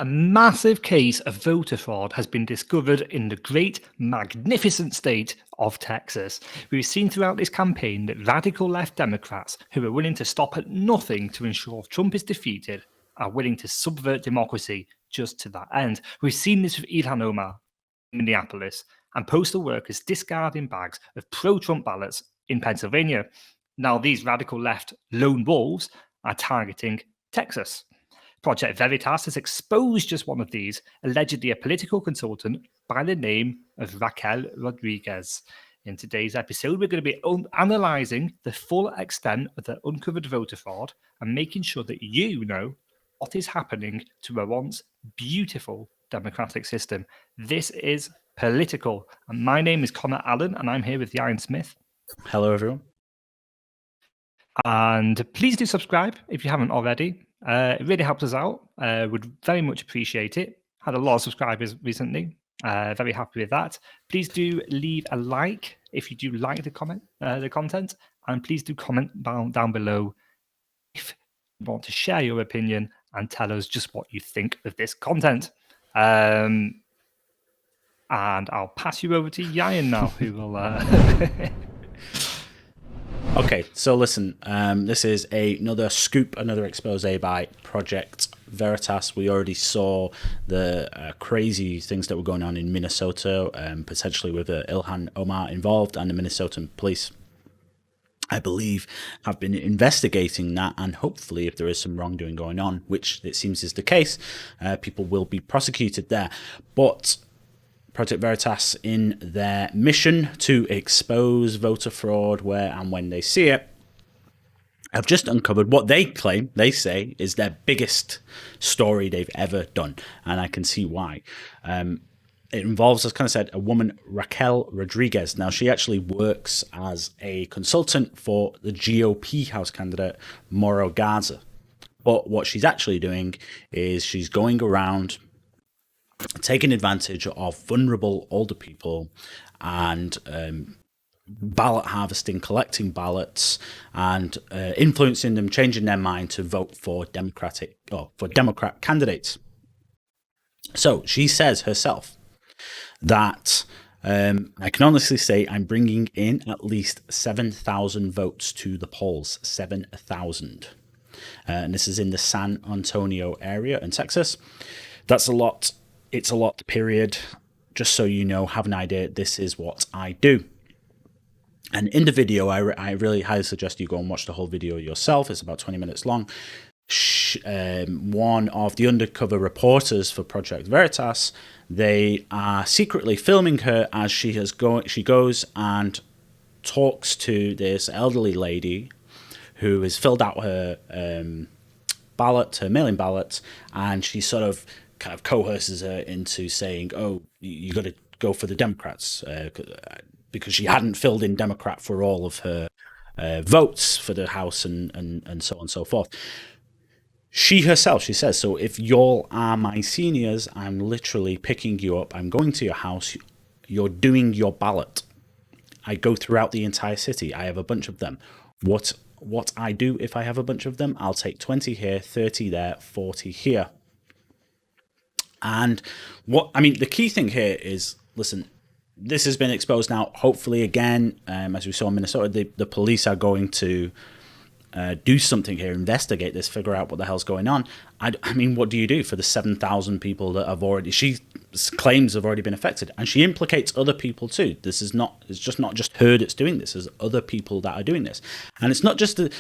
A massive case of voter fraud has been discovered in the great, magnificent state of Texas. We've seen throughout this campaign that radical left Democrats, who are willing to stop at nothing to ensure Trump is defeated, are willing to subvert democracy just to that end. We've seen this with Ilhan Omar in Minneapolis and postal workers discarding bags of pro-Trump ballots in Pennsylvania. Now, these radical left lone wolves are targeting Texas. Project Veritas has exposed just one of these, allegedly a political consultant by the name of Raquel Rodriguez. In today's episode, we're going to be analysing the full extent of the uncovered voter fraud and making sure that you know what is happening to a once beautiful democratic system. This is Political, and my name is Connor Allen, and I'm here with Ryan Smith. Hello, everyone. And please do subscribe if you haven't already. It really helps us out. Would very much appreciate it. Had a lot of subscribers recently. Very happy with that. Please do leave a like if you do like the content, and please do comment down below if you want to share your opinion and tell us just what you think of this content. And I'll pass you over to Ryan now, who will. Okay, so listen, this is another scoop, another expose by Project Veritas. We already saw the crazy things that were going on in Minnesota, potentially with Ilhan Omar involved, and the Minnesotan police, I believe, have been investigating that, and hopefully if there is some wrongdoing going on, which it seems is the case, people will be prosecuted there. But Project Veritas, in their mission to expose voter fraud where and when they see it, have just uncovered what they say is their biggest story they've ever done. And I can see why. It involves, as kind of said, a woman, Raquel Rodriguez. Now, she actually works as a consultant for the GOP House candidate, Mauro Garza. But what she's actually doing is she's going around taking advantage of vulnerable older people and ballot harvesting, collecting ballots, and influencing them, changing their mind to vote for Democrat candidates. So she says herself that I can honestly say I'm bringing in at least 7,000 votes to the polls. 7,000. And this is in the San Antonio area in Texas. That's a lot. It's a lot, period. Just so you know, have an idea, this is what I do. And in the video, I really highly suggest you go and watch the whole video yourself. It's about 20 minutes long. One of the undercover reporters for Project Veritas, they are secretly filming her as she goes and talks to this elderly lady who has filled out her ballot, her mail-in ballot, and she sort of kind of coerces her into saying, oh, you got to go for the Democrats, because she hadn't filled in Democrat for all of her votes for the House and so on and so forth. She herself, she says, so if y'all are my seniors, I'm literally picking you up. I'm going to your house. You're doing your ballot. I go throughout the entire city. I have a bunch of them. What I do if I have a bunch of them, I'll take 20 here, 30 there, 40 here. And the key thing here is, listen, this has been exposed now. Hopefully, again, as we saw in Minnesota, the police are going to do something here, investigate this, figure out what the hell's going on. I mean, what do you do for the 7,000 people that she claims have already been affected? And she implicates other people too. It's just not just her that's doing this. There's other people that are doing this. And it's not just in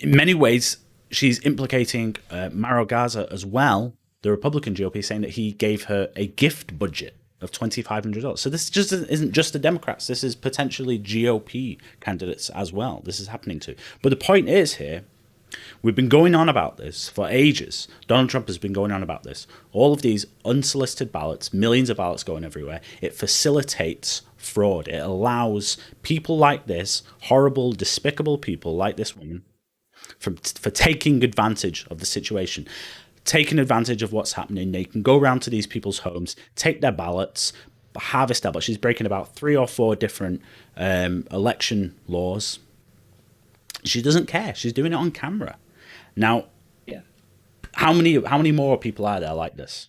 many ways, she's implicating Mauro Garza as well, the Republican GOP, saying that he gave her a gift budget of $2,500. So this just isn't just the Democrats. This is potentially GOP candidates as well. This is happening too. But the point is here, we've been going on about this for ages. Donald Trump has been going on about this. All of these unsolicited ballots, millions of ballots going everywhere. It facilitates fraud. It allows people like this, horrible, despicable people like this woman, for taking advantage of the situation. Taking advantage of what's happening. They can go around to these people's homes, take their ballots, harvest their ballots. She's breaking about 3 or 4 different election laws. She doesn't care. She's doing it on camera. Now, How many more people are there like this?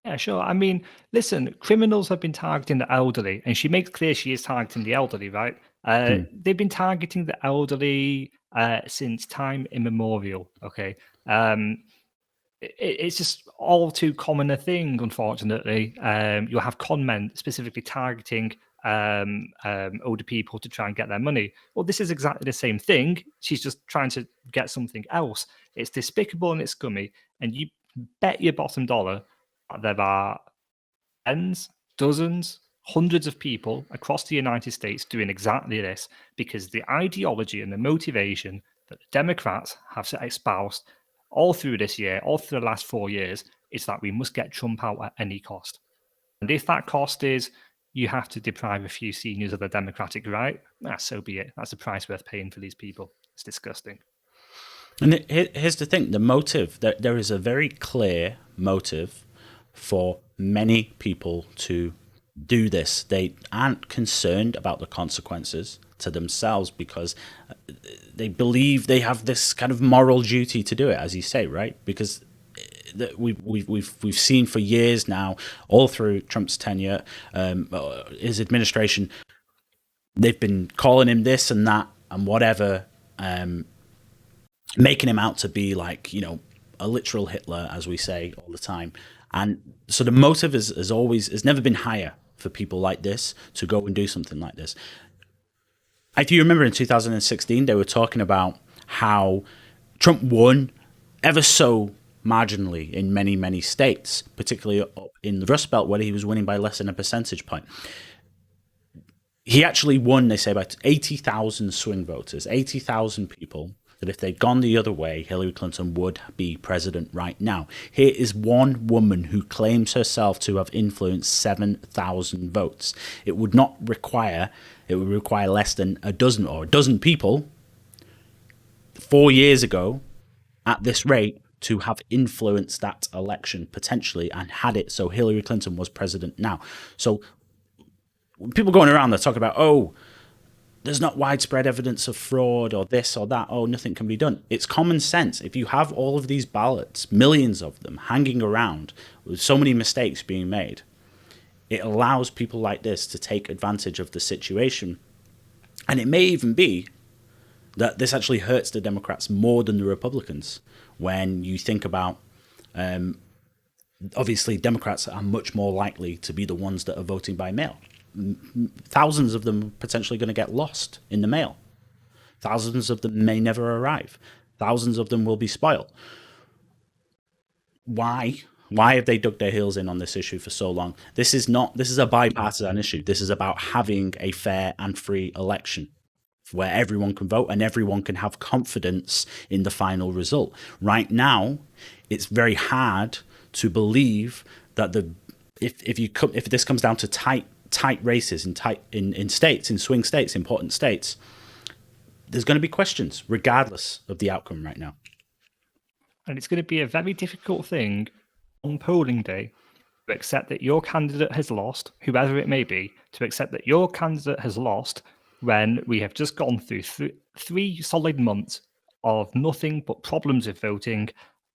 Yeah, sure. I mean, listen, criminals have been targeting the elderly, and she makes clear she is targeting the elderly, right? They've been targeting the elderly since time immemorial. Okay. Um, it's just all too common a thing, unfortunately. You'll have con men specifically targeting older people to try and get their money. Well, this is exactly the same thing. She's just trying to get something else. It's despicable and it's scummy. And you bet your bottom dollar that there are tens, dozens, hundreds of people across the United States doing exactly this because the ideology and the motivation that the Democrats have espoused all through this year, all through the last 4 years, is that we must get Trump out at any cost. And if that cost is you have to deprive a few seniors of the democratic right, so be it. That's a price worth paying for these people. It's disgusting. And here's the thing: the motive. There is a very clear motive for many people to do this. They aren't concerned about the consequences to themselves because they believe they have this kind of moral duty to do it, as you say, right? Because we've seen for years now, all through Trump's tenure, his administration, they've been calling him this and that and whatever, making him out to be like, a literal Hitler, as we say all the time. And so the motive has never been higher for people like this to go and do something like this. If you remember in 2016, they were talking about how Trump won ever so marginally in many, many states, particularly up in the Rust Belt, where he was winning by less than a percentage point. He actually won, they say, by 80,000 swing voters, 80,000 people, that if they'd gone the other way, Hillary Clinton would be president right now. Here is one woman who claims herself to have influenced 7,000 votes. It would require less than a dozen people 4 years ago at this rate to have influenced that election potentially and had it so Hillary Clinton was president now. So people going around, they're talking about, there's not widespread evidence of fraud or this or that. Nothing can be done. It's common sense. If you have all of these ballots, millions of them hanging around with so many mistakes being made, it allows people like this to take advantage of the situation. And it may even be that this actually hurts the Democrats more than the Republicans. When you think about, obviously, Democrats are much more likely to be the ones that are voting by mail. Thousands of them are potentially going to get lost in the mail. Thousands of them may never arrive. Thousands of them will be spoiled. Why? Why have they dug their heels in on this issue for so long? This is a bipartisan issue. This is about having a fair and free election where everyone can vote and everyone can have confidence in the final result. Right now, it's very hard to believe that if this comes down to tight races in states, in swing states, important states, there's going to be questions regardless of the outcome right now. And it's going to be a very difficult thing on polling day to accept that your candidate has lost, whoever it may be, to accept that your candidate has lost when we have just gone through three solid months of nothing but problems with voting,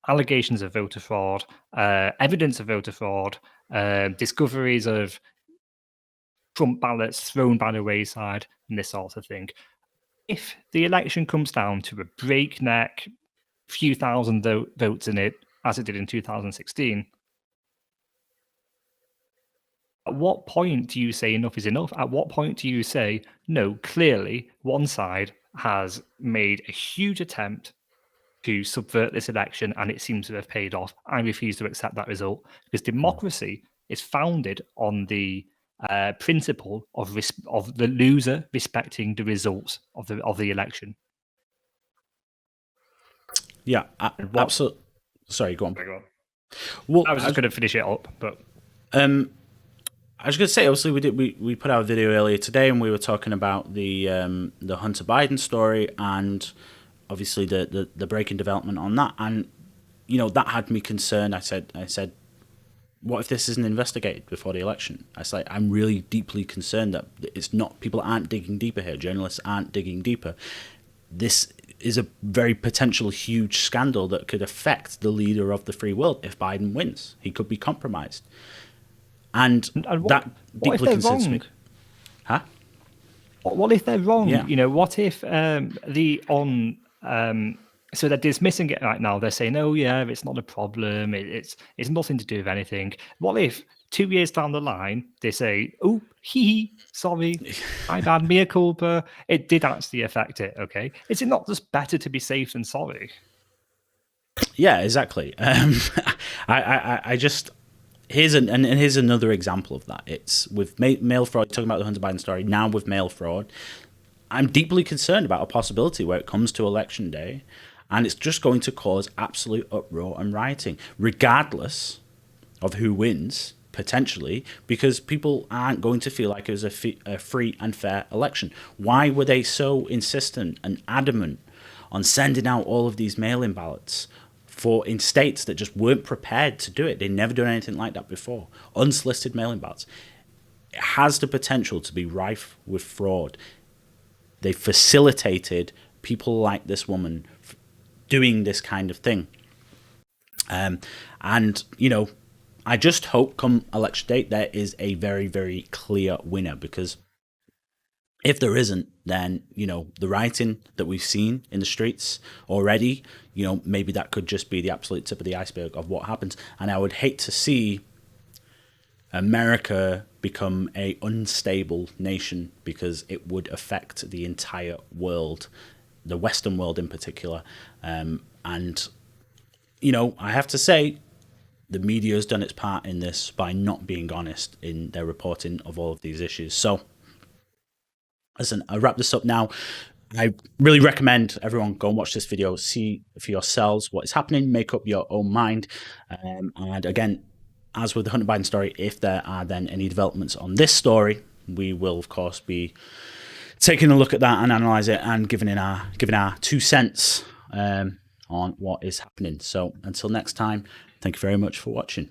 allegations of voter fraud, evidence of voter fraud, discoveries of Trump ballots thrown by the wayside, and this sort of thing. If the election comes down to a breakneck few thousand votes in it, as it did in 2016, at what point do you say enough is enough? At what point do you say, no, clearly one side has made a huge attempt to subvert this election and it seems to have paid off? I refuse to accept that result because democracy is founded on the principle of the loser respecting the results of the election. Yeah, absolutely. Sorry, go on. Well, I was just going to finish it up, but I was going to say, obviously, we put out a video earlier today, and we were talking about the Hunter Biden story, and obviously the breaking development on that, and that had me concerned. I said, what if this isn't investigated before the election? I'm really deeply concerned that it's not. People aren't digging deeper here. Journalists aren't digging deeper. This is a very potential huge scandal that could affect the leader of the free world if Biden wins. He could be compromised. And that what if deeply they're concerns me. wrong? Huh? What if they're wrong? Yeah. You know, what if so they're dismissing it right now. They're saying, "Oh yeah, it's not a problem. It's nothing to do with anything." What if 2 years down the line they say, "Oh, sorry, my bad, mea culpa. It did actually affect it." Okay, is it not just better to be safe than sorry? Yeah, exactly. I just here's another example of that. It's with mail fraud. Talking about the Hunter Biden story now with mail fraud. I'm deeply concerned about a possibility where it comes to election day, and it's just going to cause absolute uproar and rioting, regardless of who wins, potentially, because people aren't going to feel like it was a free and fair election. Why were they so insistent and adamant on sending out all of these mail-in ballots in states that just weren't prepared to do it? They'd never done anything like that before. Unsolicited mail-in ballots. It has the potential to be rife with fraud. They facilitated people like this woman doing this kind of thing. And, you know, I just hope come election date there is a very, very clear winner, because if there isn't, then, you know, the rioting that we've seen in the streets already, you know, maybe that could just be the absolute tip of the iceberg of what happens. And I would hate to see America become a unstable nation, because it would affect the entire world, the Western world in particular. And, you know, I have to say, the media has done its part in this by not being honest in their reporting of all of these issues. So, listen, I'll wrap this up now. I really recommend everyone go and watch this video, see for yourselves what is happening, make up your own mind. And again, as with the Hunter Biden story, if there are then any developments on this story, we will, of course, be taking a look at that and analyze it and giving our 2 cents on what is happening. So until next time, thank you very much for watching.